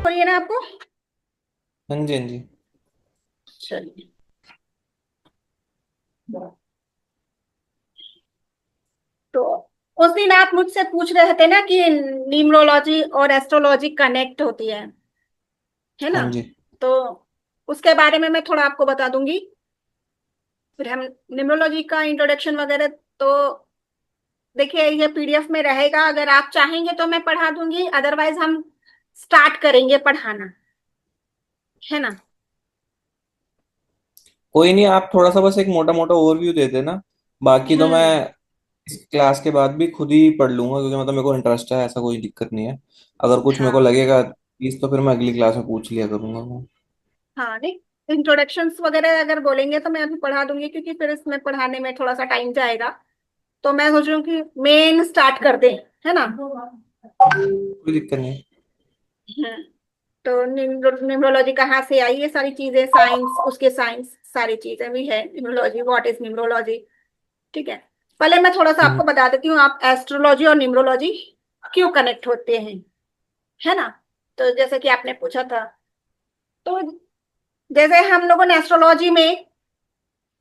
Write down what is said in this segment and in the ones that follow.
हो रही है ना आपको? हाँ जी, हाँ जी। चलिए। तो उस दिन आप मुझसे पूछ रहे थे ना कि न्यूमरोलॉजी और एस्ट्रोलॉजी कनेक्ट होती है ना? हाँ जी। तो उसके बारे में मैं थोड़ा आपको बता दूंगी। फिर हम न्यूमरोलॉजी का इंट्रोडक्शन वगैरह तो देखिए ये पीडीएफ में रहेगा, अगर आप चाहेंगे तो मैं पढ़ा दूंगी, अदरवाइज हम स्टार्ट करेंगे पढ़ाना, है ना? कोई नहीं, आप थोड़ा सा बस एक मोटा मोटा ओवरव्यू दे देना। बाकी तो मैं हम्म। इस क्लास के बाद भी खुद ही पढ़ लूंगा, क्योंकि मतलब मेरे को इंटरेस्ट है, ऐसा कोई दिक्कत नहीं है। अगर कुछ मेरे को हाँ लगेगा चीज तो फिर मैं अगली क्लास में पूछ लिया करूंगा मैं। हाँ, नहीं, इंट्रोडक्शंस वगैरह अगर बोलेंगे तो मैं अभी पढ़ा दूंगी, क्योंकि फिर इसमें पढ़ाने में थोड़ा सा टाइम जाएगा। तो मैं सोच रही हूँ कि मेन स्टार्ट कर दें, है ना? कोई दिक्कत नहीं। हम्म। तो न्यूमरोलॉजी कहाँ से आई, ये सारी चीजें, साइंस, उसके साइंस, सारी चीजें भी है। Numerology, what is numerology? ठीक है। पहले मैं थोड़ा सा हम्म। आपको बता देती हूँ, आप एस्ट्रोलॉजी और न्यूमरोलॉजी क्यों कनेक्ट होते हैं, है ना? तो जैसे कि आपने पूछा था, तो जैसे हम लोगों ने एस्ट्रोलॉजी में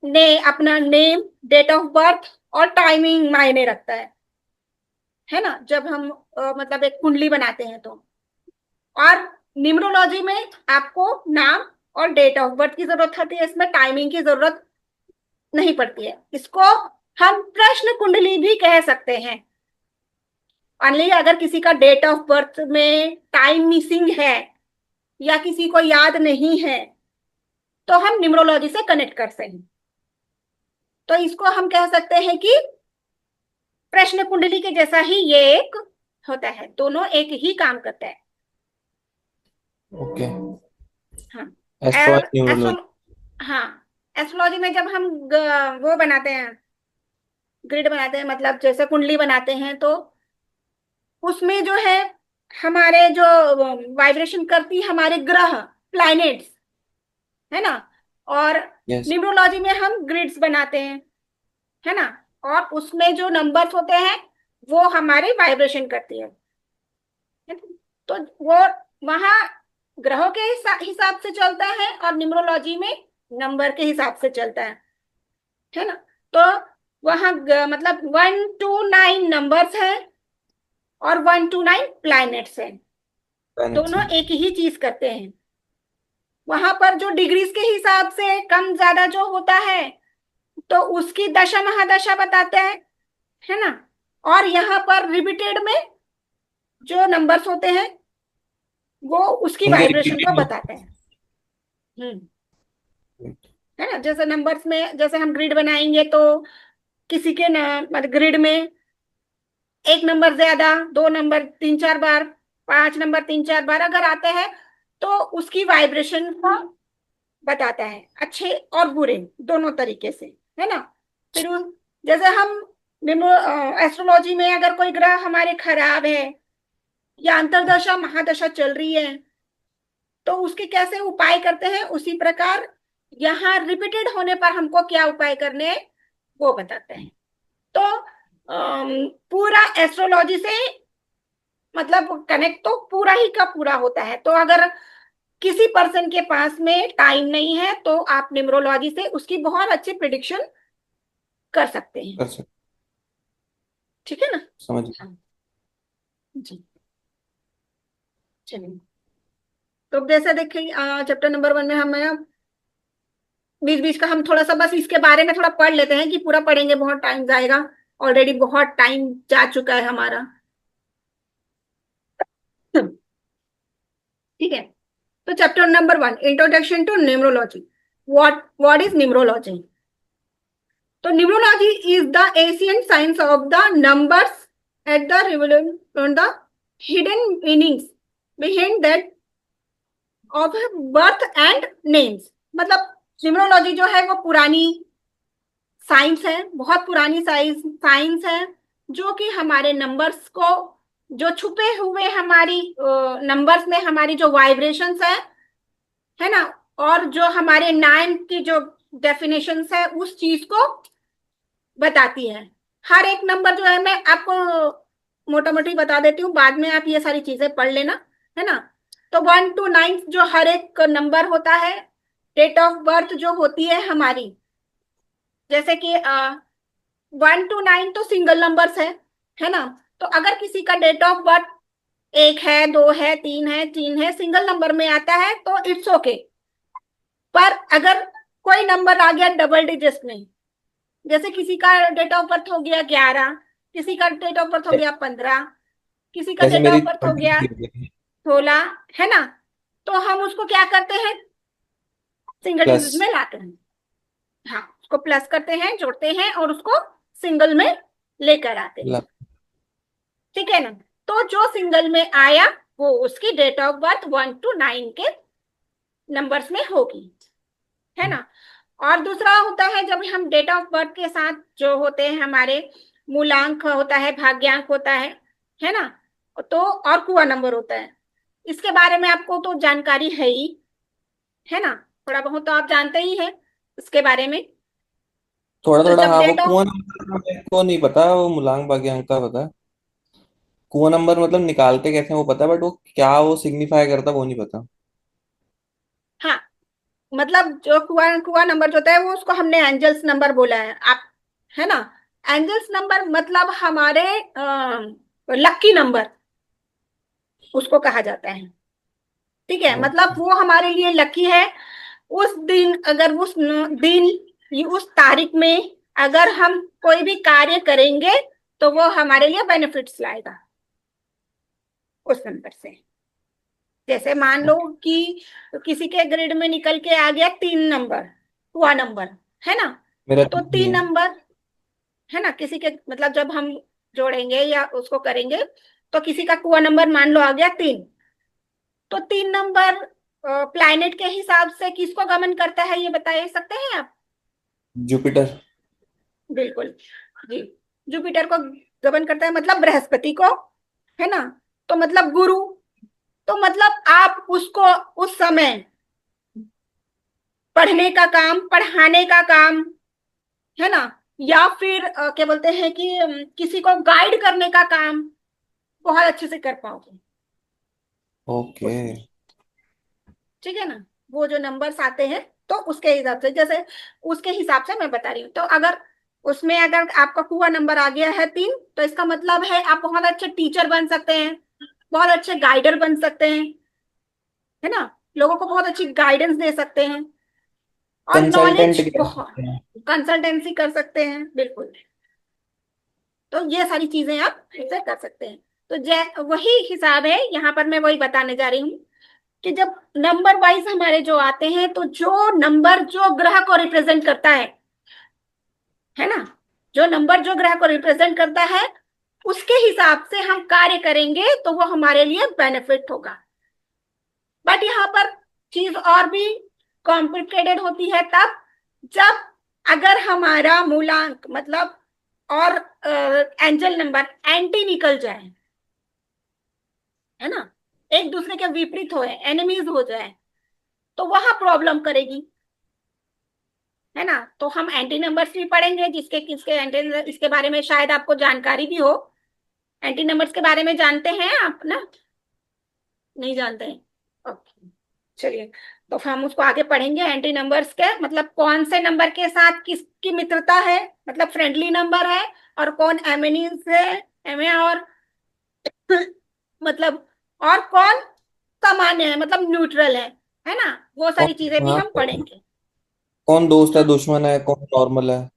ने अपना नेम, डेट ऑफ बर्थ और टाइमिंग मायने रखता है ना? जब हम मतलब एक कुंडली बनाते हैं तो। और न्यूमरोलॉजी में आपको नाम और डेट ऑफ बर्थ की जरूरत होती है, इसमें टाइमिंग की जरूरत नहीं पड़ती है। इसको हम प्रश्न कुंडली भी कह सकते हैं। ओनली अगर किसी का डेट ऑफ बर्थ में टाइम मिसिंग है या किसी को याद नहीं है, तो हम न्यूमरोलॉजी से कनेक्ट कर सकते हैं। तो इसको हम कह सकते हैं कि प्रश्न कुंडली के जैसा ही ये एक होता है, दोनों एक ही काम करते हैं। ओके। हाँ। Astrology, astro numerology. हाँ, एस्ट्रोलॉजी में जब हम वो बनाते हैं, ग्रिड बनाते हैं, मतलब जैसे कुंडली बनाते हैं, तो उसमें जो है हमारे जो वाइब्रेशन करती है हमारे ग्रह, प्लैनेट्स, है ना? और यस। न्यूमरोलॉजी में हम ग्रिड्स बनाते हैं, है ना? और उसमें जो नंबर्स होते हैं वो हमारी वाइब्रेशन करती है ना? तो वो वहां ग्रहों के हिसाब से चलता है, और न्यूमरोलॉजी में नंबर के हिसाब से चलता है ना? तो वहां मतलब 1 to 9 नंबर्स है और 1 to 9 प्लैनेट्स हैं। प्लैनेट्स दोनों हैं। एक ही चीज करते हैं। वहां पर जो डिग्रीज के हिसाब से कम ज्यादा जो होता है, तो उसकी दशा महादशा बताते हैं, है ना? और यहाँ पर रिपीटेड में जो नंबर्स होते हैं वो उसकी उनके वाइब्रेशन को रिपीटेड बताते हैं। हम्म। है ना? जैसे नंबर्स में जैसे हम ग्रिड बनाएंगे तो किसी के मतलब ग्रिड में एक नंबर ज्यादा, दो नंबर तीन चार बार, पांच नंबर तीन चार बार अगर आते हैं, तो उसकी वाइब्रेशन को बताता है, अच्छे और बुरे दोनों तरीके से, है ना? फिर जैसे हम एस्ट्रोलॉजी में अगर कोई ग्रह हमारे खराब है या अंतरदशा महादशा चल रही है, तो उसके कैसे उपाय करते हैं, उसी प्रकार यहाँ रिपीटेड होने पर हमको क्या उपाय करने हैं वो बताते हैं। तो पूरा एस्ट्रोलॉजी से मतलब कनेक्ट तो पूरा ही का पूरा होता है। तो अगर किसी पर्सन के पास में टाइम नहीं है, तो आप न्यूमरोलॉजी से उसकी बहुत अच्छी प्रिडिक्शन कर सकते हैं। कर सकते। ठीक है ना? समझ। हाँ जी। चलिए। तो अब जैसे देखिए, चैप्टर नंबर 1 में हमें बीच बीच का हम थोड़ा सा बस इसके बारे में थोड़ा पढ़ लेते हैं, कि पूरा पढ़ेंगे बहुत टाइम जाएगा, ऑलरेडी बहुत टाइम जा चुका है हमारा। ठीक है। तो chapter number 1, introduction to numerology. What is numerology? तो numerology is the ancient science of the numbers at the revolution the hidden meanings behind that of birth and names. मतलब न्यूमरोलॉजी जो है वो पुरानी साइंस है, बहुत पुरानी साइंस साइंस है, जो कि हमारे नंबर्स को, जो छुपे हुए हमारी नंबर्स में हमारी जो वाइब्रेशंस है ना, और जो हमारे नाइन की जो डेफिनेशंस है उस चीज को बताती है। हर एक नंबर जो है मैं आपको मोटा मोटी बता देती हूँ, बाद में आप ये सारी चीजें पढ़ लेना, है ना? तो 1 to 9 जो हर एक नंबर होता है, डेट ऑफ बर्थ जो होती है हमारी, जैसे कि 1 to 9 तो सिंगल नंबर्स है ना। तो अगर किसी का डेट ऑफ बर्थ 1 है, 2 है, 3 है, सिंगल नंबर में आता है तो इट्स ओके। पर अगर कोई नंबर आ गया डबल डिजिट में, जैसे किसी का डेट ऑफ बर्थ हो गया 11, किसी का डेट ऑफ बर्थ हो गया 15, किसी का जैसे डेट मेरी ऑफ बर्थ हो गया 23 हो गई 16, है ना, तो हम उसको क्या करते हैं, सिंगल प्लस। डिजिट में लाते हैं। हाँ, उसको प्लस करते हैं, जोड़ते हैं और उसको सिंगल में लेकर आते हैं। ठीक है ना। तो जो सिंगल में आया वो उसकी डेट ऑफ बर्थ 1 to 9 के नंबर्स में होगी, है ना। और दूसरा होता है जब हम डेट ऑफ बर्थ के साथ जो होते हैं हमारे मूलांक होता है, भाग्यांक होता है ना, तो और कुआ नंबर होता है। इसके बारे में आपको तो जानकारी है ही, है ना, थोड़ा बहुत तो आप जानते ही हैं इसके बारे में। थोड़ा तो थोड़ा जब हाँ, वो डेट ऑफ, कुआं नंबर मेरे को नहीं पता, वो मूलांक भाग्यांक का पता है। कुआं नंबर मतलब निकालते कैसे हैं वो पता है, बट वो क्या वो सिग्निफाई करता वो नहीं पता। हाँ, मतलब जो कुआ कुआ नंबर जो होता है वो उसको हमने एंजल्स नंबर बोला है आप, है ना। एंजल्स नंबर मतलब हमारे लक्की नंबर उसको कहा जाता है। ठीक है, मतलब ओके। वो हमारे लिए लकी है। उस दिन अगर उस दिन उस तारीख में अगर हम कोई भी कार्य करेंगे तो वो हमारे लिए बेनिफिट्स लाएगा उस नंबर से। जैसे मान लो कि किसी के ग्रिड में निकल के आ गया 3 नंबर, हुआ नंबर, है ना। मेरा तो तो नहीं तीन है। नंबर है ना, किसी के मतलब जब हम जोड़ेंगे या उसको करेंगे, तो किसी का कुआ नंबर मान लो आ गया 3, तो 3 नंबर प्लैनेट के हिसाब से किसको गमन करता है ये बता सकते हैं आप। जुपिटर। बिल्कुल जी, जुपिटर को गमन करता है, मतलब बृहस्पति को, है ना। तो मतलब गुरु, तो मतलब आप उसको उस समय पढ़ने का काम, पढ़ाने का काम, है ना, या फिर क्या बोलते हैं कि किसी को गाइड करने का काम बहुत अच्छे से कर पाओगे ओके। उसमें। ठीक है ना। वो जो नंबर्स आते हैं तो उसके हिसाब से, जैसे उसके हिसाब से मैं बता रही हूँ। तो अगर उसमें अगर आपका कुआ नंबर आ गया है 3, तो इसका मतलब है आप बहुत अच्छे टीचर बन सकते हैं, बहुत अच्छे गाइडर बन सकते हैं, है ना, लोगों को बहुत अच्छी गाइडेंस दे सकते हैं और कंसल्टेंट नॉलेज कह बहुत, सकते हैं। कंसल्टेंसी कर सकते हैं बिल्कुल। तो ये सारी चीजें आप इससे कर सकते हैं। तो जै वही हिसाब है यहाँ पर, मैं वही बताने जा रही हूँ कि जब नंबर वाइज हमारे जो आते हैं, तो जो नंबर जो ग्रह को रिप्रेजेंट करता है ना, जो नंबर जो ग्रह को रिप्रेजेंट करता है उसके हिसाब से हम कार्य करेंगे तो वो हमारे लिए बेनिफिट होगा। बट यहाँ पर चीज और भी कॉम्प्लिकेटेड होती है तब जब अगर हमारा मूलांक मतलब और एंजल नंबर एंटी निकल जाए, है ना, एक दूसरे के विपरीत हो, एनिमीज हो जाए, तो वहां प्रॉब्लम करेगी, है ना। तो हम एंटी नंबर्स भी पढ़ेंगे, जिसके किसके एंटी, इसके बारे में शायद आपको जानकारी भी हो। एंटी नंबर्स के बारे में जानते हैं आप ना, नहीं जानते हैं, ओके, चलिए। तो फिर हम उसको आगे पढ़ेंगे, एंटी नंबर्स के मतलब कौन से नंबर के साथ किसकी मित्रता है, मतलब फ्रेंडली नंबर है, और कौन एमिनीज है, एमे और मतलब, और कौन सामान्य है मतलब न्यूट्रल है ना। वो सारी कौन, चीजें भी हाँ, हम पढ़ेंगे। कौन दोस्त है हाँ दुश्मन है कौन नॉर्मल है।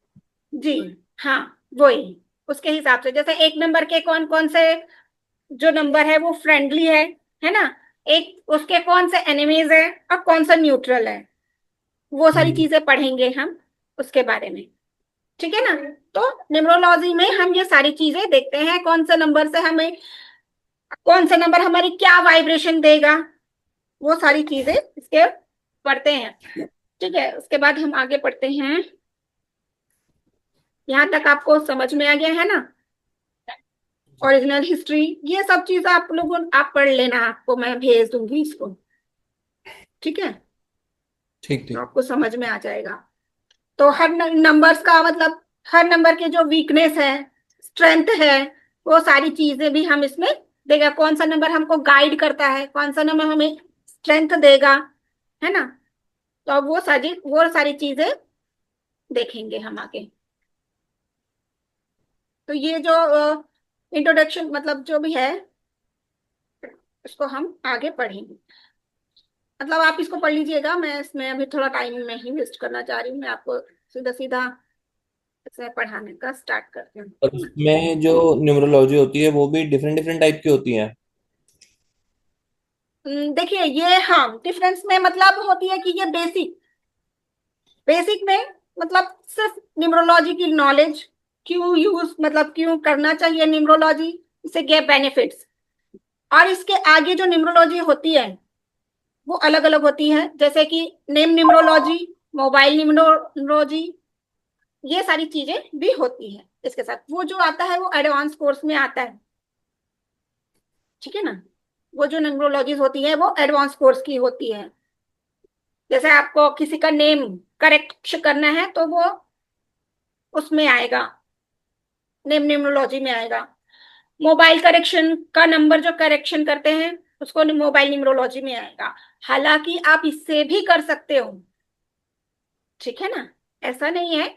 जी, हाँ, वही उसके हिसाब से, जैसे 1 नंबर के कौन कौन से जो नंबर है वो फ्रेंडली है ना, एक उसके कौन से एनिमीज है और कौन सा न्यूट्रल है, वो सारी हम्म। चीजें पढ़ेंगे हम उसके बारे में। ठीक है ना। तो न्यूमरोलॉजी में हम ये सारी चीजें देखते हैं, कौन से नंबर से हमें, कौन सा नंबर हमारी क्या वाइब्रेशन देगा, वो सारी चीजें इसके पढ़ते हैं। ठीक है, उसके बाद हम आगे पढ़ते हैं। यहाँ तक आपको समझ में आ गया है ना, ओरिजिनल हिस्ट्री, ये सब चीज आप लोगों आप पढ़ लेना, आपको मैं भेज दूंगी इसको। ठीक है, ठीक तो ठीक। आपको समझ में आ जाएगा। तो हर नंबर्स का मतलब, हर नंबर के जो वीकनेस है, स्ट्रेंथ है, वो सारी चीजें भी हम इसमें देगा। कौन सा नंबर हमको गाइड करता है, कौन सा नंबर हमें स्ट्रेंथ देगा, है ना। तो अब वो सारी चीजें देखेंगे हम आगे। तो ये जो इंट्रोडक्शन मतलब जो भी है, इसको हम आगे पढ़ेंगे। मतलब आप इसको पढ़ लीजिएगा, मैं इसमें अभी थोड़ा टाइम नहीं वेस्ट करना चाह रही हूँ, मैं आपको सीधा सीधा इसे पढ़ाने का स्टार्ट करती हूँ। और उसमें जो न्यूमरोलॉजी होती है वो भी डिफरेंट डिफरेंट टाइप की होती है। देखिए ये, हाँ, डिफरेंस में मतलब होती है कि ये बेसिक बेसिक में मतलब सिर्फ न्यूमरोलॉजी की नॉलेज, क्यों यूज मतलब क्यों करना चाहिए न्यूमरोलॉजी, इससे क्या बेनिफिट्स। और इसके आगे जो न्यूमरोलॉजी होती है वो अलग अलग होती है, जैसे कि नेम न्यूमरोलॉजी, मोबाइल न्यूमरोलॉजी, ये सारी चीजें भी होती है इसके साथ। वो जो आता है वो एडवांस कोर्स में आता है, ठीक है ना। वो जो न्यूमरोलॉजीज होती है वो एडवांस कोर्स की होती है। जैसे आपको किसी का नेम करेक्ट करना है तो वो उसमें आएगा, नेम न्यूमरोलॉजी में आएगा। मोबाइल करेक्शन का नंबर जो करेक्शन करते हैं उसको मोबाइल न्यूमरोलॉजी में आएगा। हालांकि आप इससे भी कर सकते हो, ठीक है ना। ऐसा नहीं है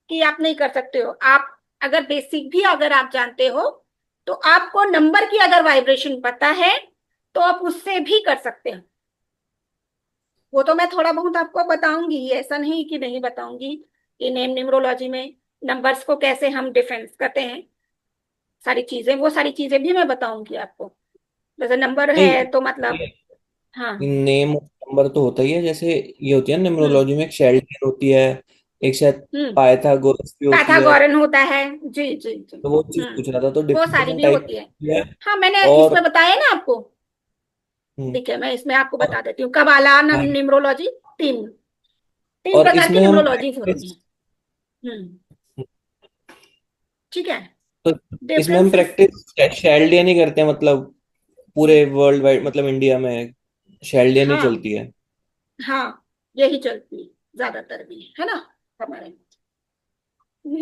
कि आप नहीं कर सकते हो। आप अगर बेसिक भी अगर आप जानते हो तो आपको नंबर की अगर वाइब्रेशन पता है तो आप उससे भी कर सकते हो। वो तो मैं थोड़ा बहुत आपको बताऊंगी, ऐसा नहीं कि नहीं बताऊंगी। कि नेम न्यूमरोलॉजी में नंबर्स को कैसे हम डिफरेंस करते हैं, सारी चीजें, वो सारी चीजें भी मैं बताऊंगी आपको। जैसे नंबर है नहीं, तो मतलब, हाँ। नेम नंबर तो होता ही है, जैसे ये होती है हम्म। न्यूमरोलॉजी में एक शेल्डन होती है, एक शायद हम्म। पाइथागोरस भी होती है। पैथागोरन होता है। जी जी जी। तो वो चीज हम्म। पूछ रहा था, तो वो डिफरेंट सारी डिफरेंट भी टाइप होती है। की है। हाँ, मैंने और इसमें बताया ना आपको। हम्म, ठीक है, मैं इसमें आपको बता देती हूँ, कबाला और न्यूमरोलॉजी, तीन तीन और प्रकार की इसमें हम न्यूमरोलॉजीज होती प्रैक्टिस, हैं। हम्म। ठीक है। तो इसमें हम डिफरेंसेस। प्रैक्टिस शेल्डियन नहीं करते हैं, मतलब पूरे वर्ल्ड वाइड, मतलब इंडिया में शेल्डियन ही हाँ। चलती है। हाँ, यही चलती है ज्यादातर भी, है ना, हमारे।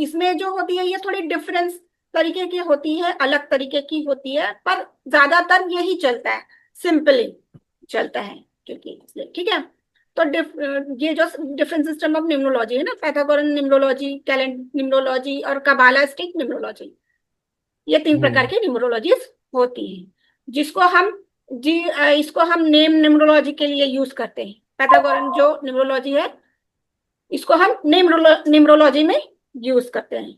इसमें जो होती है ये थोड़ी डिफरेंस तरीके की होती है, अलग तरीके की होती है, पर ज्यादातर यही चलता है, सिंपली चलता है। क्योंकि इसलिए ठीक है। तो ये जो डिफरेंट सिस्टम ऑफ न्यूमरोलॉजी है ना, पाइथागोरन न्यूमरोलॉजी, कैलेंडर न्यूमरोलॉजी और कबालास्टिक न्यूमरोलॉजी, ये तीन प्रकार हम्म। की न्यूमरोलॉजीज होती हैं। जिसको हम इसको हम नेम न्यूमरोलॉजी के लिए यूज करते हैं। पाइथागोरन जो न्यूमरोलॉजी है इसको हम न्यूमरोलॉजी में यूज करते हैं,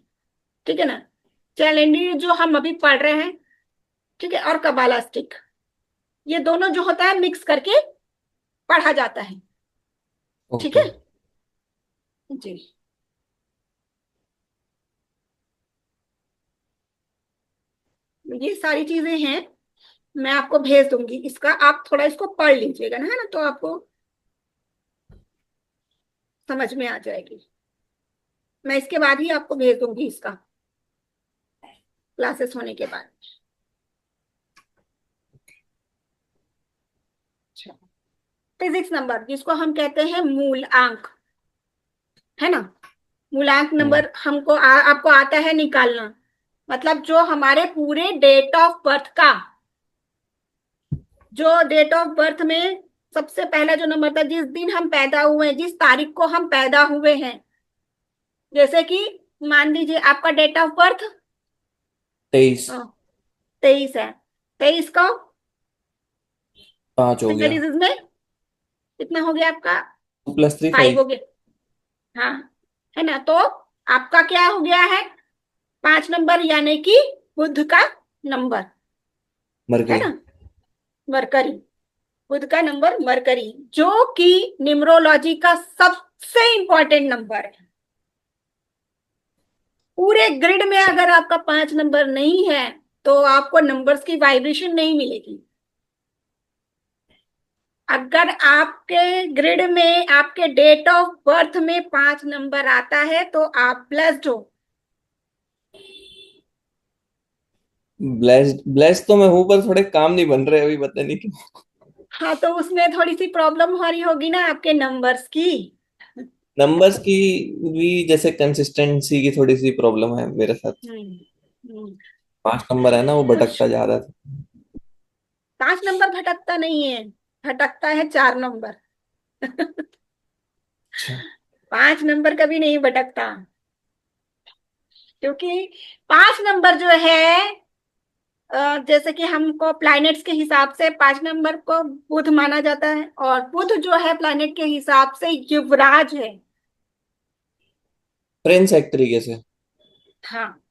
ठीक है ना। कैलेंडर जो हम अभी पढ़ रहे हैं, ठीक है, और कबालास्टिक, ये दोनों जो होता है मिक्स करके पढ़ा जाता है, ठीक ओके। है जी। ये सारी चीजें हैं, मैं आपको भेज दूंगी इसका, आप थोड़ा इसको पढ़ लीजिएगा ना, है ना, तो आपको समझ में आ जाएगी। मैं इसके बाद ही आपको भेज दूंगी इसका, क्लासेस होने के बाद। अच्छा। फिजिक्स नंबर जिसको हम कहते हैं मूल अंक, है ना। मूलांक हम्म। नंबर हमको आपको आता है निकालना। मतलब जो हमारे पूरे डेट ऑफ बर्थ का, जो डेट ऑफ बर्थ में सबसे पहला जो नंबर था, जिस दिन हम पैदा हुए हैं, जिस तारीख को हम पैदा हुए हैं। जैसे कि मान लीजिए आपका डेट ऑफ बर्थ 23। 23 है। 23 का 5 हो सिंगल गया। डिजिट में कितना हो गया आपका? 2 + 3 5 हो 5। गया। हाँ, है ना। तो आपका क्या हो गया है? 5 नंबर, यानी कि बुध का नंबर, मर है गई। ना। मरकरी, बुध का नंबर मरकरी, जो कि न्यूमरोलॉजी का सबसे इंपॉर्टेंट नंबर है। पूरे ग्रिड में अगर आपका 5 नंबर नहीं है तो आपको नंबर्स की वाइब्रेशन नहीं मिलेगी। अगर आपके ग्रिड में आपके डेट ऑफ बर्थ में 5 नंबर आता है तो आप ब्लेस्ड हो। ब्लेस्ड ब्लेस्ड तो मैं हूं, पर थोड़े काम नहीं बन रहे अभी, पता नहीं क्यों। हाँ, तो उसमें थोड़ी सी प्रॉब्लम हो रही होगी ना आपके नंबर्स की। नंबर्स की भी जैसे कंसिस्टेंसी की थोड़ी सी प्रॉब्लम है मेरे साथ। हम्म। हम्म। 5 नंबर है ना, वो कुछ भटकता जा रहा था। 5 नंबर भटकता नहीं है। भटकता है 4 नंबर। अच्छा। 5 नंबर कभी नहीं भटकता, क्योंकि 5 नंबर जो है, जैसे कि हमको प्लैनेट्स के हिसाब से 5 नंबर को बुध माना जाता है, और बुध जो है प्लैनेट के हिसाब से युवराज है। प्रिंस एक तरीके से। हाँ,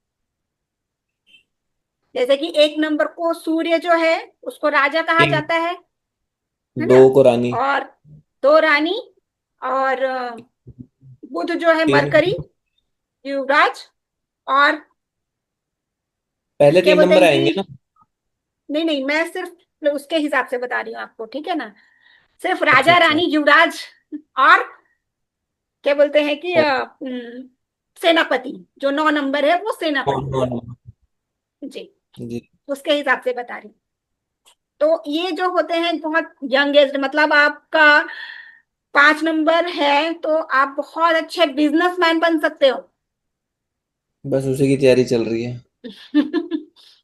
जैसे कि 1 नंबर को सूर्य जो है उसको राजा कहा किंग। जाता है दो ना। को रानी। और 2 रानी, और बुध जो है किंग। मरकरी, युवराज। और पहले क्या तीन बोलते नंबर हैं आएंगे ना। कि, नहीं नहीं, मैं सिर्फ उसके हिसाब से बता रही हूँ आपको, ठीक है ना। सिर्फ अच्छा राजा अच्छा। रानी युवराज, और क्या बोलते हैं कि और सेनापति, जो 9 नंबर है वो कौन सेनापति। कौन। जी, जी। उसके हिसाब से बता रही हूँ। तो ये जो होते हैं बहुत यंग एज, मतलब आपका 5 नंबर है तो आप बहुत अच्छे बिजनेसमैन बन सकते हो। बस उसी की तैयारी चल रही है।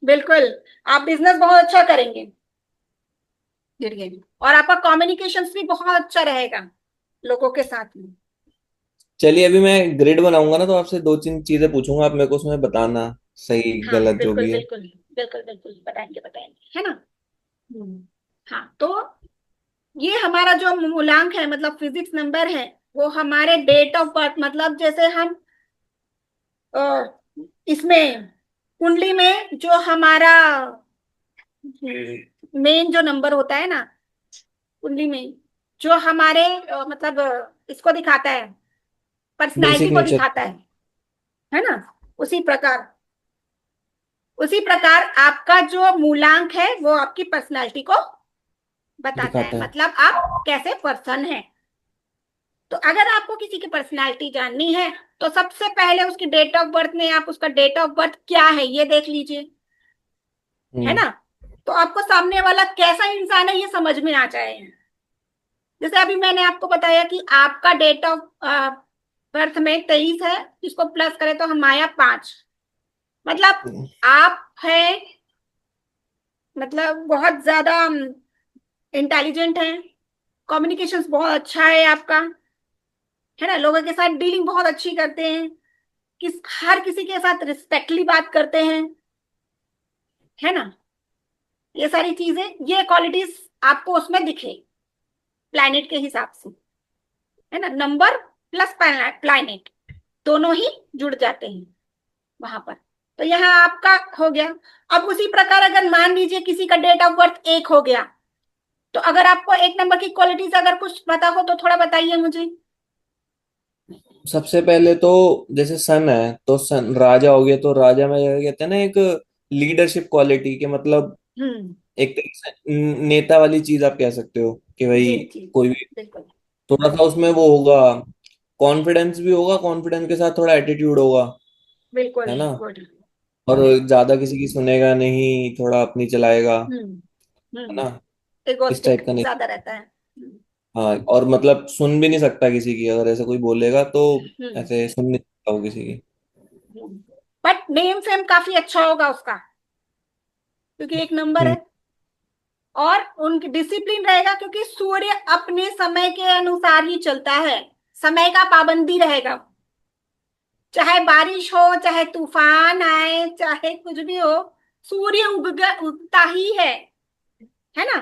बिल्कुल, आप बिजनेस बहुत अच्छा करेंगे। गिर गई। और आपका कम्युनिकेशंस भी बहुत अच्छा रहेगा लोगों के साथ में। चलिए अभी मैं ग्रिड बनाऊंगा ना, तो आपसे दो तीन चीजें पूछूंगा, आप मेरे को उसमें बताना सही हाँ गलत जो बिल्कुल भी है। बिल्कुल, बिल्कुल बिल्कुल बताएंगे बताएंगे, है ना। हाँ, तो ये हमारा जो मूलांक है, मतलब फिजिक्स नंबर है, वो हमारे डेट ऑफ बर्थ, मतलब जैसे हम इसमें कुंडली में जो हमारा मेन जो नंबर होता है ना, कुंडली में जो हमारे मतलब इसको दिखाता है, पर्सनालिटी बेसिक को नेचर। दिखाता है ना। उसी प्रकार, उसी प्रकार आपका जो मूलांक है वो आपकी पर्सनालिटी को बताता है, दिखाता है। मतलब आप कैसे पर्सन है। तो अगर आपको किसी की पर्सनालिटी जाननी है, तो सबसे पहले उसकी डेट ऑफ बर्थ में आप उसका डेट ऑफ बर्थ क्या है ये देख लीजिए, है हम्म। ना। तो आपको सामने वाला कैसा इंसान है ये समझ में आ जाएगा। जैसे अभी मैंने आपको बताया कि आपका डेट ऑफ बर्थ में 23 है, इसको प्लस करें तो हम आया 5, मतलब आप है, मतलब बहुत ज्यादा इंटेलिजेंट है, कम्युनिकेशंस बहुत अच्छा है आपका, है ना। लोगों के साथ डीलिंग बहुत अच्छी करते हैं, हर किसी के साथ रिस्पेक्टली बात करते हैं, है ना। ये सारी चीजें, ये क्वालिटीज आपको उसमें दिखे प्लैनेट के हिसाब से, है ना। नंबर प्लस प्लैनेट दोनों ही जुड़ जाते हैं वहां पर। तो यहाँ आपका हो गया। अब उसी प्रकार अगर मान लीजिए किसी का डेट ऑफ बर्थ 1 हो गया, तो अगर आपको 1 नंबर की क्वालिटीज अगर कुछ पता हो तो थोड़ा बताइए मुझे। सबसे पहले तो जैसे सन है तो सन राजा हो गया, तो राजा में क्या कहते हैं ना, एक लीडरशिप क्वालिटी के मतलब हम्म। एक तरीके से नेता वाली चीज आप कह सकते हो कि जी भाई जी, कोई भी बिल्कुल थोड़ा सा उसमें वो होगा, कॉन्फिडेंस भी होगा, कॉन्फिडेंस के साथ थोड़ा एटीट्यूड होगा, बिल्कुल है ना। गुड। और ज्यादा किसी की सुनेगा नहीं, थोड़ा अपनी चलाएगा, है हम्म। ना। इस इगोस्टिक टाइप का नहीं। ज्यादा रहता है। हाँ, और मतलब सुन भी नहीं सकता किसी की, अगर ऐसा कोई बोलेगा तो हम्म। ऐसे सुन नहीं सकता वो किसी की। बट नेम फेम काफी अच्छा होगा उसका, क्योंकि 1 नंबर हम्म। है। और उनकी डिसिप्लिन रहेगा, क्योंकि सूर्य अपने समय के अनुसार ही चलता है, समय का पाबंदी रहेगा। चाहे बारिश हो, चाहे तूफान आए, चाहे कुछ भी हो, सूर्य उगता ही है ना।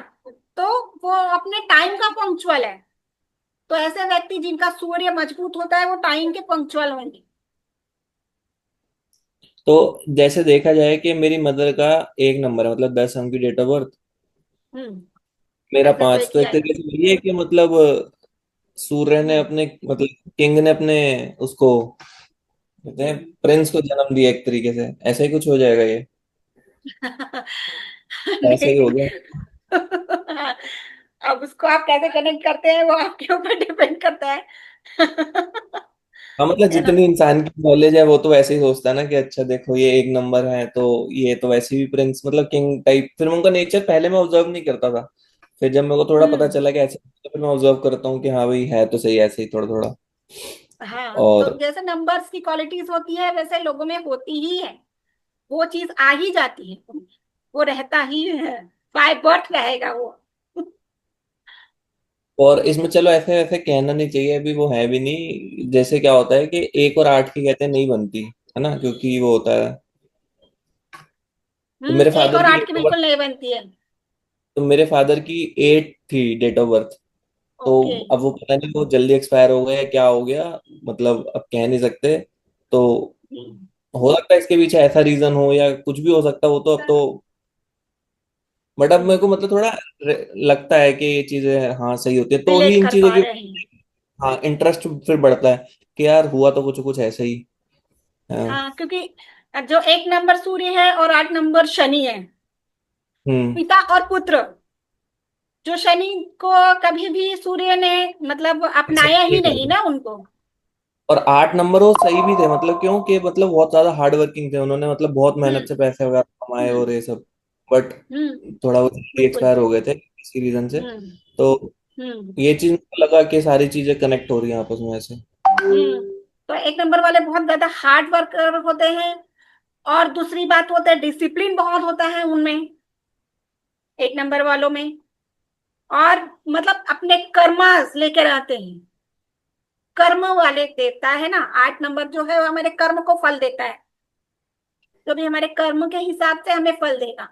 तो वो अपने टाइम का पंक्चुअल है। तो ऐसे व्यक्ति जिनका सूर्य मजबूत होता है वो टाइम के पंक्चुअल होंगे। तो जैसे देखा जाए कि मेरी मदर का 1 नंबर है, मतलब 10 अंक की डेट ऑफ बर्थ, मेरा ऐसे तो 5, एक तो ही एक आएगा। तरीके से वही है कि मतलब सूर्य ने हम्म। अपने मतलब किंग ने अपने उसको कहते हैं हम्म। प्रिंस को जन्म दिया, एक तरीके से ऐसा ही कुछ हो जाएगा ये। ऐसा ही हो नहीं। गया। अब उसको आप कैसे कनेक्ट करते हैं वो आपके ऊपर डिपेंड करता है। हाँ मतलब है ना। जितनी इंसान की नॉलेज है वो तो वैसे ही सोचता है ना कि अच्छा देखो ये 1 नंबर है तो ये तो वैसे भी प्रिंस मतलब किंग टाइप, फिर मैं उनका नेचर पहले मैं ऑब्जर्व नहीं करता था, फिर जब मेरे को थोड़ा पता हम्म। चला कि ऐसे, तो फिर मैं ऑब्जर्व करता हूँ कि हाँ भाई है तो सही ऐसे ही थोड़ा थोड़ा। हाँ, तो और जैसे नंबर्स की क्वालिटीज होती है वैसे लोगों में होती ही है। वो चीज आ ही जाती है उनमें, वो रहता ही है, बाय बर्थ रहेगा वो। और इसमें चलो ऐसे ऐसे कहना नहीं चाहिए, अभी वो है भी नहीं। जैसे क्या होता है कि 1 और 8 की कहते हैं नहीं बनती, है ना, क्योंकि वो होता है। तो मेरे एक फादर और की आठ की डेट ऑफ बर्थ, बिल्कुल नहीं बनती है। तो मेरे फादर की 8 थी डेट ऑफ बर्थ। तो ओके। अब वो पता नहीं वो जल्दी एक्सपायर हो गया या क्या हो गया, मतलब अब कह नहीं सकते। तो हो सकता है इसके पीछे ऐसा रीजन हो या कुछ भी हो सकता है, वो तो अब तो। बट अब मेरे को मतलब थोड़ा लगता है कि ये चीजें हाँ सही होती है, तो ही रिलेट इन कर चीजों पा की। रहे हैं। हाँ, इंटरेस्ट फिर बढ़ता है कि यार हुआ तो कुछ कुछ ऐसा ही। हाँ। हाँ, क्योंकि जो 1 नंबर सूर्य है और 8 नंबर शनि है, हम्म। पिता और पुत्र। जो शनि को कभी भी सूर्य ने मतलब अपनाया एक्सेप्ट ही नहीं नहीं करता। ना उनको। और 8 नंबर वो सही भी थे, मतलब क्यों कि मतलब बहुत ज्यादा हार्ड वर्किंग थे उन्होंने, मतलब बहुत मेहनत हम्म। से पैसे वगैरह कमाए हम्म। और ये सब। बट हम्म। थोड़ा वो जल्दी बिल्कुल। एक्सपायर हो गए थे किसी रीजन से। हम्म। तो हम्म। ये चीज मुझे लगा कि सारी चीजें कनेक्ट हो रही हैं आपस में ऐसे। हम्म। तो 1 नंबर वाले बहुत ज्यादा हार्ड वर्कर होते हैं। और दूसरी बात होता है डिसिप्लिन बहुत होता है उनमें, 1 नंबर वालों में। और मतलब अपने कर्मास लेकर आते हैं। कर्म वाले देता है ना, 8 नंबर जो है वो हमारे कर्म को फल देता है। तो भी हमारे कर्म के हिसाब से हमें फल देगा।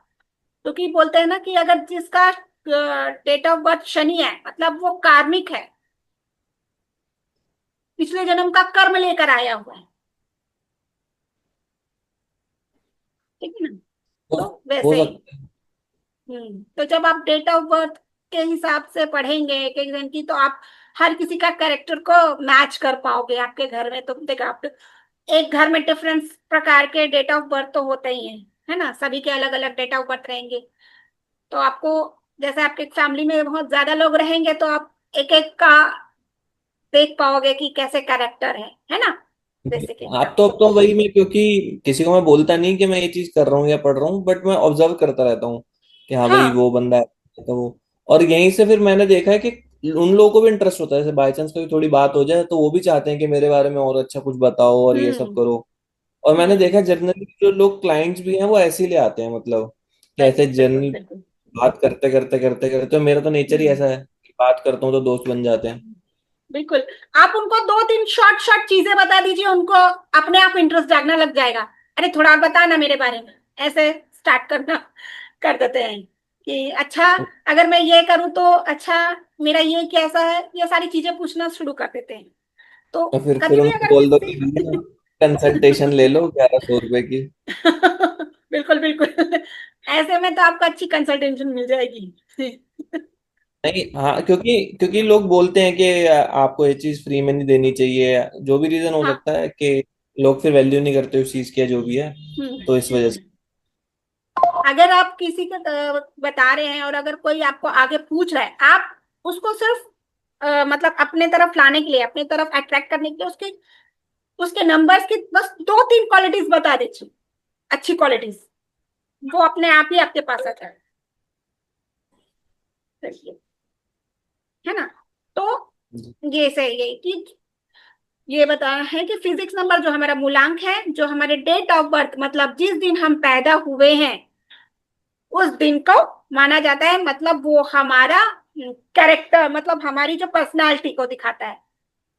क्योंकि बोलते हैं ना कि अगर जिसका डेट ऑफ बर्थ शनि है मतलब वो कार्मिक है, पिछले जन्म का कर्म लेकर आया हुआ है। ठीक है ना। हो, तो हो वैसे ही। सकता तो जब आप डेट ऑफ बर्थ के हिसाब से पढ़ेंगे एक एक जन की, तो आप हर किसी का कैरेक्टर को मैच कर पाओगे आपके घर में। तो देखा आप, एक घर में डिफरेंस प्रकार के डेट ऑफ बर्थ तो होते ही हैं, है ना, सभी के अलग अलग डेट ऑफ बर्थ रहेंगे। तो आपको, जैसे आपके फैमिली में बहुत ज्यादा लोग रहेंगे तो आप एक एक का देख पाओगे कि कैसे कैरेक्टर है ना, है। जैसे कि। अब तो वही, मैं क्योंकि किसी को मैं बोलता नहीं कि मैं ये चीज कर रहा हूँ या पढ़ रहा हूँ, बट मैं ऑब्जर्व करता रहता हूँ कि हाँ भाई हाँ। वो बंदा है, तो वो। और यहीं से फिर मैंने देखा है कि उन लोगों को भी इंटरेस्ट होता है, जैसे बाई चांस कभी थोड़ी बात हो जाए तो वो भी चाहते हैं कि मेरे बारे में और अच्छा कुछ बताओ और ये सब हम्म। करो। और मैंने हम्म। देखा जनरली जो लोग क्लाइंट्स भी हैं वो ऐसे ही ले आते हैं, मतलब कि ऐसे बिल्कुल बिल्कुल जनरल बिल्कुल। बात करते करते करते करते, तो मेरा तो नेचर ही हम्म। ऐसा है कि बात करता हूँ तो दोस्त बन जाते हैं। बिल्कुल। आप उनको दो तीन शॉर्ट शॉर्ट चीजें बता दीजिए, उनको अपने आप इंटरेस्ट जागने लग जाएगा। अरे थोड़ा और बता ना मेरे बारे में, ऐसे स्टार्ट करना कर देते हैं कि अच्छा, अगर मैं ये करूँ तो अच्छा, मेरा ये कैसा है, ये सारी चीजें पूछना शुरू कर देते हैं। तो तो फिर कभी भी उनको अगर बोल दो किसी कि भैया कंसल्टेशन ले लो 1100 रुपए की। बिल्कुल बिल्कुल। ऐसे में तो आपको अच्छी कंसल्टेशन मिल जाएगी। नहीं, हाँ, क्योंकि क्योंकि लोग बोलते हैं कि आपको ये चीज फ्री में नहीं देनी चाहिए, जो भी रीजन हो हाँ। सकता है कि लोग फिर वैल्यू नहीं करते उस चीज की, या जो भी है। तो इस वजह से। हम्म। अगर आप किसी को बता रहे हैं और अगर कोई आपको आगे पूछ रहा है, आप उसको सिर्फ मतलब अपने तरफ लाने के लिए, अपने तरफ अट्रैक्ट करने के लिए उसके उसके नंबर्स की बस दो तीन क्वालिटीज बता दीजिए, अच्छी क्वालिटीज। वो अपने आप ही आपके पास आ जाए। देखिए, है ना। तो ये सही है कि ये बताया है कि फिजिक्स नंबर जो हमारा मूलांक है, जो हमारे डेट ऑफ बर्थ मतलब जिस दिन हम पैदा हुए हैं उस दिन को माना जाता है, मतलब वो हमारा कैरेक्टर मतलब हमारी जो पर्सनालिटी को दिखाता है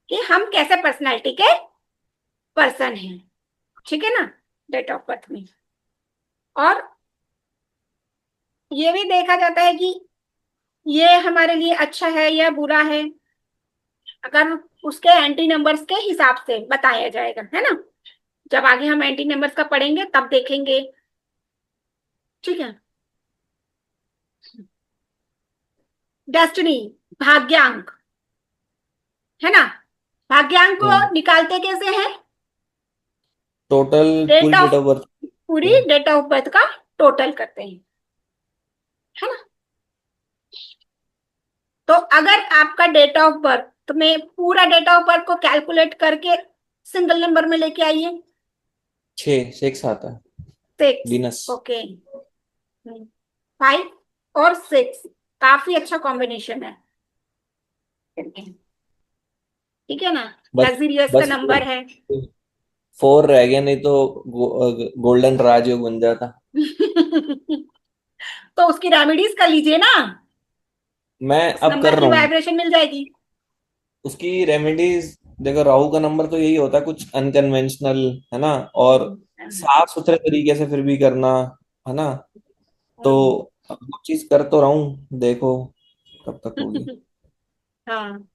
कि हम कैसे पर्सनालिटी के पर्सन हैं। ठीक है ना, डेट ऑफ बर्थ में। और ये भी देखा जाता है कि ये हमारे लिए अच्छा है या बुरा है, अगर उसके एंटी नंबर्स के हिसाब से बताया जाएगा, है ना। जब आगे हम एंटी नंबर्स का पढ़ेंगे तब देखेंगे। ठीक है। डेस्टिनी, भाग्यांक, है ना। भाग्यांक को हम्म। निकालते कैसे हैं? टोटल डेट पूरी डेट ऑफ ऑफ बर्थ। पूरी डेट ऑफ बर्थ का टोटल करते हैं, है ना। तो अगर आपका डेट ऑफ बर्थ में पूरा डेट ऑफ बर्थ को कैलकुलेट करके सिंगल नंबर में लेके आइए। 6 6 आता है। 6। वीनस। ओके। 5 और 6 काफी अच्छा कॉम्बिनेशन है। ठीक है ना, बस लग्जरियस का बस नंबर है। 4 रह गया, नहीं तो गोल्डन राजयोग बन जाता। तो उसकी रेमेडीज कर लीजिए ना। मैं उस अब नंबर कर की रहा हूँ वाइब्रेशन मिल जाएगी। उसकी रेमेडीज। देखो, राहु का नंबर तो यही होता है, कुछ अनकन्वेंशनल, है ना। और हम्म। साफ सुथरे तरीके से फिर भी करना, है ना। तो हम्म। अब वो चीज कर तो रहा हूँ, देखो कब तक होगी। हाँ,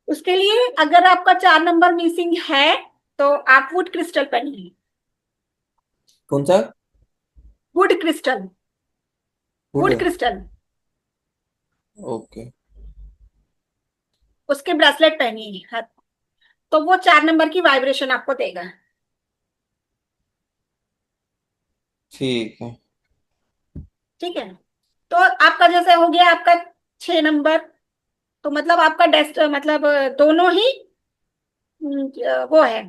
उसके लिए अगर आपका 4 नंबर मिसिंग है तो आप वुड क्रिस्टल पहनिए। कौन सा? Would crystal. Would. Would crystal. Okay. उसके ब्रेसलेट पहनिए हाथ, तो वो 4 नंबर की वाइब्रेशन आपको देगा। ठीक है। ठीक है। तो आपका जैसे हो गया आपका 6 नंबर, तो मतलब आपका डेस्ट मतलब दोनों ही वो है,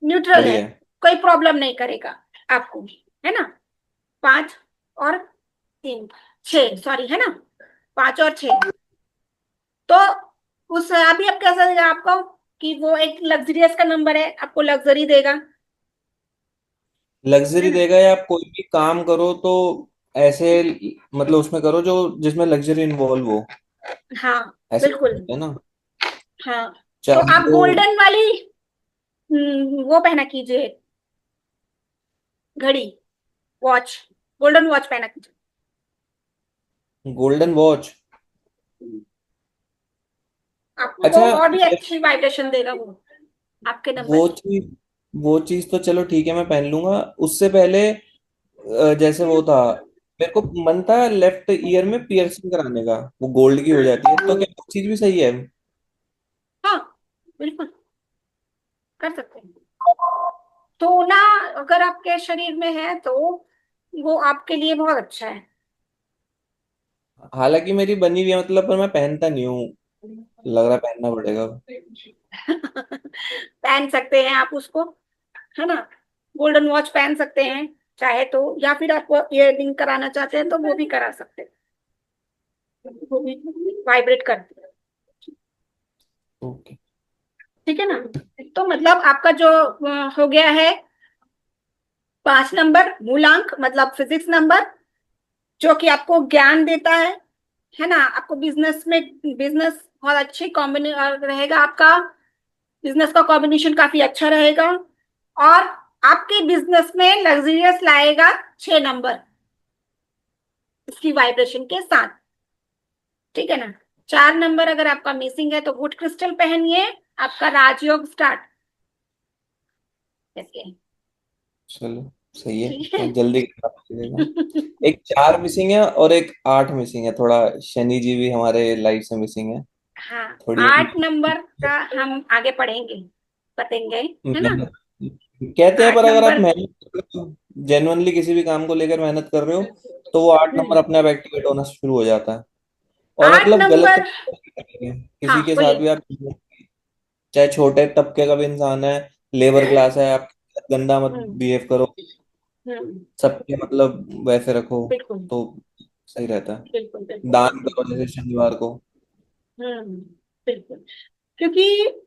न्यूट्रल है। बढ़िया है। कोई प्रॉब्लम नहीं करेगा आपको, है ना। 5 और 3, 6 सॉरी, है ना। 5 और 6। तो उस अभी अब कैसा देगा आपको कि वो एक लग्जरियस का नंबर है, आपको लग्जरी देगा, है लग्जरी ना। देगा, या आप कोई भी काम करो तो ऐसे, मतलब उसमें करो जो जिसमें लग्जरी इन्वॉल्व हो, हाँ ऐसे बिल्कुल। होता है ना। हाँ, तो चाहे आप वो गोल्डन वाली वो पहना कीजिए, घड़ी, वॉच, गोल्डन वॉच पहना कीजिए। Golden watch. आपको अच्छा, और भी अच्छी वाइब्रेशन देगा वो आपके नंबर वो की। चीज वो चीज तो चलो ठीक है, मैं पहन लूंगा। उससे पहले जैसे वो था, मेरे को मन था लेफ्ट ईयर में पियर्सिंग कराने का, वो गोल्ड की हो जाती है, तो क्या वो चीज भी सही है? हाँ बिल्कुल, कर सकते हैं। तो ना, अगर आपके शरीर में है तो वो आपके लिए बहुत अच्छा है। हालांकि मेरी बनी हुई है, मतलब, पर मैं पहनता नहीं हूँ। लग रहा है पहनना पड़ेगा। पहन सकते हैं आप उसको, है ना। गोल्डन वॉच पहन सकते हैं चाहे तो, या फिर आप इयररिंग कराना चाहते हैं तो वो भी करा सकते हैं, वो भी वाइब्रेट करते हैं। ओके। ठीक है ना। तो मतलब आपका जो हो गया है 5 नंबर मूलांक, मतलब फिजिक्स नंबर, जो कि आपको ज्ञान देता है ना। आपको बिजनेस में, बिजनेस बहुत अच्छी कॉम्बिनेशन रहेगा आपका, बिजनेस का कॉम्बिनेशन काफी अच्छा रहेगा। और आपके बिजनेस में लग्जरियस लाएगा 6 नंबर इसकी वाइब्रेशन के साथ। ठीक है ना। 4 नंबर अगर आपका मिसिंग है तो वुड क्रिस्टल पहनिए, आपका राजयोग स्टार्ट। जैसे, चलो, सही है। ठीक है। एक जल्दी करना पड़ेगा। एक 4 मिसिंग है और एक 8 मिसिंग है, थोड़ा शनि जी भी हमारे लाइफ से मिसिंग है। हाँ, थोड़ी 8 नंबर का हम आगे पढ़ेंगे, बताएंगे, है ना। मेहनत कहते हैं, आठ पर अगर आप नंबर मेहनत कर रहे हो, जेनुअनली किसी भी काम को लेकर मेहनत कर रहे हो, तो वो 8 नंबर हम्म, अपने आप एक्टिवेट होना शुरू हो जाता है। और आठ मतलब गलत नंबर तरीके से करेंगे, हाँ किसी के साथ बोलिए। भी आप, चाहे छोटे तबके का भी इंसान है, लेबर क्लास है, आप गंदा मत हम्म। बिहेव करो, हम्म। सबके मतलब वैसे रखो, बिल्कुल तो सही रहता है। बिल्कुल बिल्कुल दान बिल्कुल। करो जैसे शनिवार को। हम्म। बिल्कुल, क्योंकि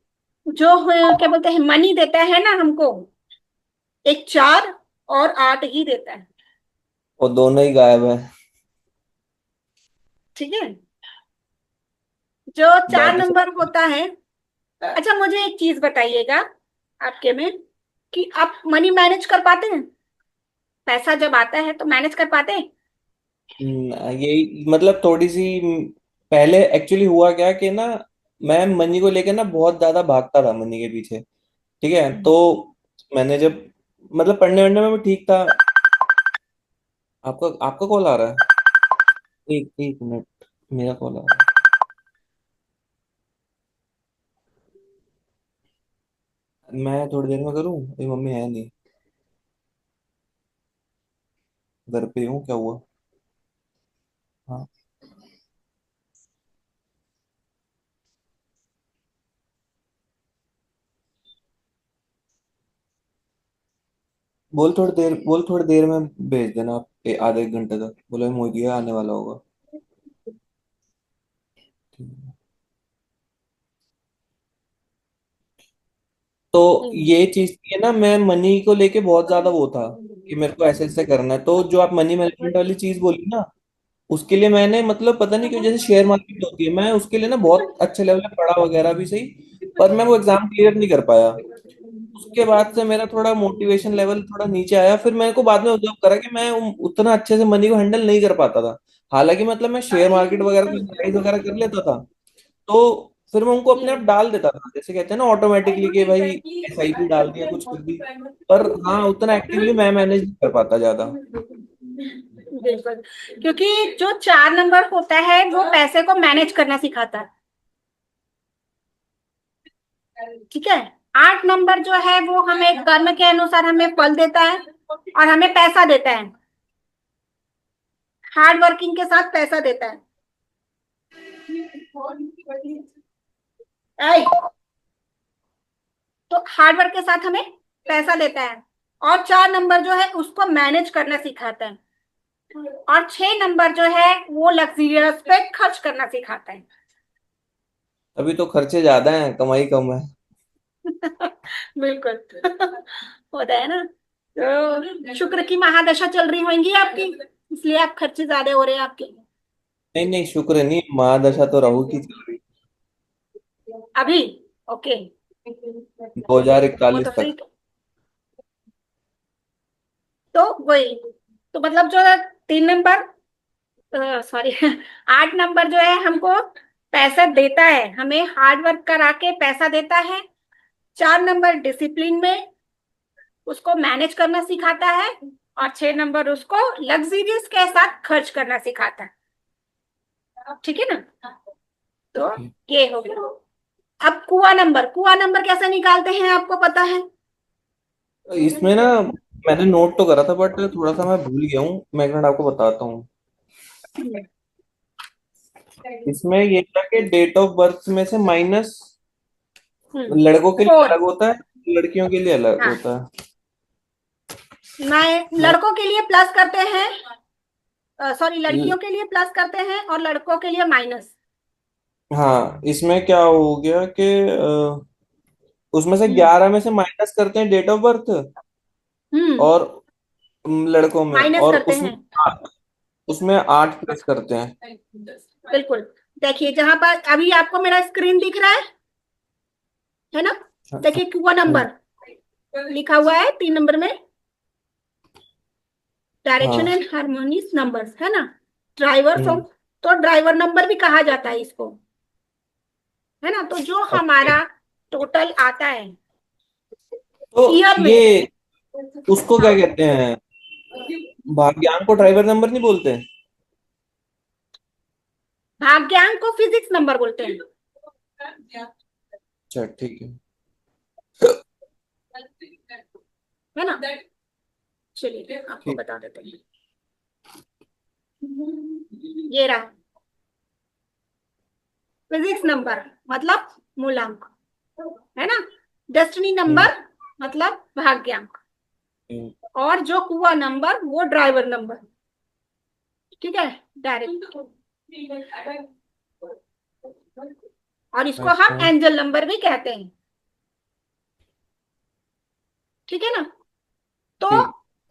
जो क्या बोलते हैं मनी देता है ना हमको, एक 4 और 8 ही देता है। वो दोनों ही गायब है। ठीक है। जो चार बाकी सब। नंबर होता है, अच्छा मुझे एक चीज बताइएगा आपके में, कि आप मनी मैनेज कर पाते हैं, पैसा जब आता है तो मैनेज कर पाते हैं। यही मतलब थोड़ी सी, पहले एक्चुअली हुआ क्या कि ना, मैं मनी को लेकर ना बहुत ज्यादा भागता था मनी के पीछे। ठीक है, तो मैंने जब, मतलब पढ़ने वढ़ने में भी ठीक था। आपका आपका कॉल आ रहा है? एक एक मिनट, मेरा कॉल आ रहा है। मैं थोड़ी देर में करूँ, मेरी मम्मी है नहीं, घर पे हूँ, क्या हुआ? हाँ, बोल थोड़ी देर में भेज देना आप, आधे एक घंटे तक, बोले मोदी आने वाला होगा। ठीक है। तो हम्म। ये चीज थी ना, मैं मनी को लेके बहुत ज्यादा वो था कि मेरे को ऐसे ऐसे करना है, तो जो आप मनी मैनेजमेंट वाली चीज बोली ना, उसके लिए मैंने मतलब पता नहीं क्यों, जैसे शेयर मार्केट होती है, मैं उसके लिए ना बहुत अच्छे लेवल पे पढ़ा वगैरह भी सही, पर मैं वो एग्जाम क्लियर नहीं कर पाया। उसके बाद से मेरा थोड़ा मोटिवेशन लेवल थोड़ा नीचे आया, फिर मेरे को बाद में ऑब्जर्व करा कि मैं उतना अच्छे से मनी को हैंडल नहीं कर पाता था। हालांकि मतलब मैं शेयर मार्केट वगैरह को एनालाइज वगैरह कर लेता था, तो फिर मैं उनको अपने आप डाल देता था, जैसे कहते हैं ना ऑटोमेटिकली कि भाई एसआईपी डाल दिया, कुछ कर दी। पर हाँ, उतना एक्टिवली मैं मैनेज नहीं कर पाता ज्यादा। बिल्कुल, क्योंकि जो 4 नंबर होता है वो पैसे को मैनेज करना सिखाता है, ठीक है। 8 नंबर जो है वो हमें कर्म के अनुसार हमें फल देता है और हमें पैसा देता है, हार्ड वर्किंग के साथ पैसा देता है। ऐ, तो हार्ड वर्क के साथ हमें पैसा देता है। और 4 नंबर जो है उसको मैनेज करना सिखाता है। और 6 नंबर जो है वो लग्जरियस पे खर्च करना सिखाता है। अभी तो खर्चे ज्यादा हैं, कमाई कम है। बिल्कुल। होता है ना, तो शुक्र की महादशा चल रही होंगी आपकी, इसलिए आप खर्चे ज्यादा हो रहे हैं आपके। नहीं नहीं, शुक्र नहीं, महादशा तो राहु की चल रही अभी ओके, 2041 सही। तक। तो वही, तो मतलब जो 3 नंबर, सॉरी, 8 नंबर जो है हमको पैसा देता है, हमें हार्ड वर्क करा के पैसा देता है। 4 नंबर डिसिप्लिन में उसको मैनेज करना सिखाता है। और 6 नंबर उसको लग्जरियस के साथ खर्च करना सिखाता है, ठीक है ना। तो ठीक है। ये हो गया। अब कुआ नंबर कैसे निकालते हैं आपको पता है? इसमें ना मैंने नोट तो करा था, बट थोड़ा सा मैं भूल गया हूँ, मैं एक मिनट आपको बताता हूँ। इसमें ये था कि डेट ऑफ बर्थ में से माइनस लड़कों के लिए 4। अलग होता है, लड़कियों के लिए अलग हाँ, होता मैं है। लड़कों के लिए प्लस करते हैं, सॉरी, ल- लड़कियों के लिए प्लस करते हैं और लड़कों के लिए माइनस। हाँ, इसमें क्या हो गया कि उसमें से हम्म 11 में से माइनस करते हैं डेट ऑफ बर्थ, हम्म और लड़कों में, माइनस और करते उसमें हैं। उसमें 8 प्लस करते हैं। बिल्कुल, देखिए जहां पर अभी आपको मेरा स्क्रीन दिख रहा है ना, हाँ, हाँ, देखिए क्यू नंबर लिखा हुआ है 3 नंबर में, डायरेक्शन हाँ। एंड हार्मोनियस नंबर्स है ना, ड्राइवर फ्रॉम, हम्म। तो ड्राइवर नंबर भी कहा जाता है इसको, है ना। तो जो ओके, हमारा टोटल आता है तो ईयर ये में, उसको क्या कहते हैं, भाग्यांक को ड्राइवर नंबर नहीं बोलते? भाग्यांक को फिजिक्स नंबर बोलते हैं, अच्छा, ठीक है। है ना। चलिए आपको ठीक। बता देते हैं, ये रहा फिजिक्स नंबर, मतलब मूलांक, है ना। डेस्टिनी हम्म। नंबर मतलब भाग्यांक। हम्म। और जो कुआ नंबर वो ड्राइवर नंबर, ठीक है, डायरेक्ट। और इसको हम अच्छा। एंजल नंबर भी कहते हैं, ठीक है ना। तो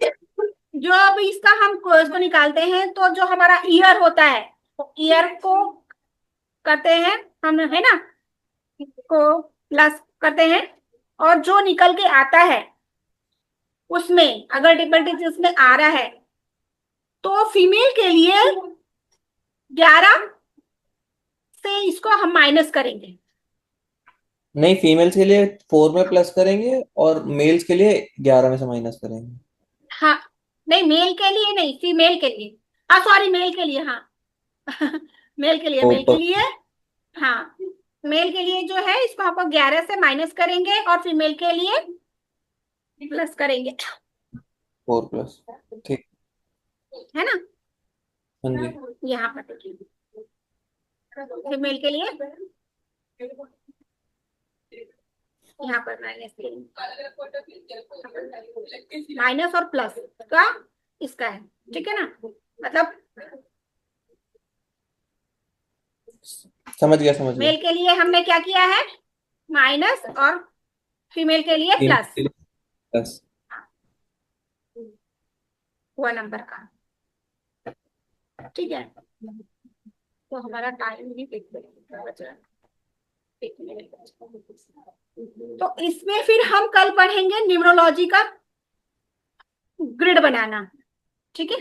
ठीक। जो अब इसका हम इसको निकालते हैं, तो जो हमारा ईयर होता है, तो ईयर को करते हैं हम, है ना, को प्लस करते हैं। और जो निकल के आता है उसमें अगर ट्रिपल डिजिट उसमें आ रहा है, तो फीमेल के लिए 11 से इसको हम माइनस करेंगे। नहीं, फीमेल्स के लिए 4 में प्लस करेंगे, और मेल्स के लिए 11 में से माइनस करेंगे। हाँ, नहीं मेल के लिए नहीं, फीमेल के लिए, हाँ सॉरी, मेल के लिए, हाँ। मेल के लिए, मेल के ऊपर लिए, हाँ, मेल के लिए जो है इसको आपको 11 से माइनस करेंगे और फीमेल के लिए प्लस करेंगे, 4 प्लस। ठीक। है ना। हाँ जी। यहाँ पर देखिए, फीमेल के लिए यहाँ पर माइनस और प्लस का इसका है, ठीक है ना। मतलब समझ गया, समझ गया। मेल के लिए हमने क्या किया है, माइनस, और फीमेल के लिए फीमेल प्लस, के लिए प्लस। हुआ नंबर का, ठीक है। तो हमारा टाइम भी बच रहा है। एक मिनट। तो इसमें फिर हम कल पढ़ेंगे न्यूमरोलॉजी का ग्रिड बनाना। ठीक है।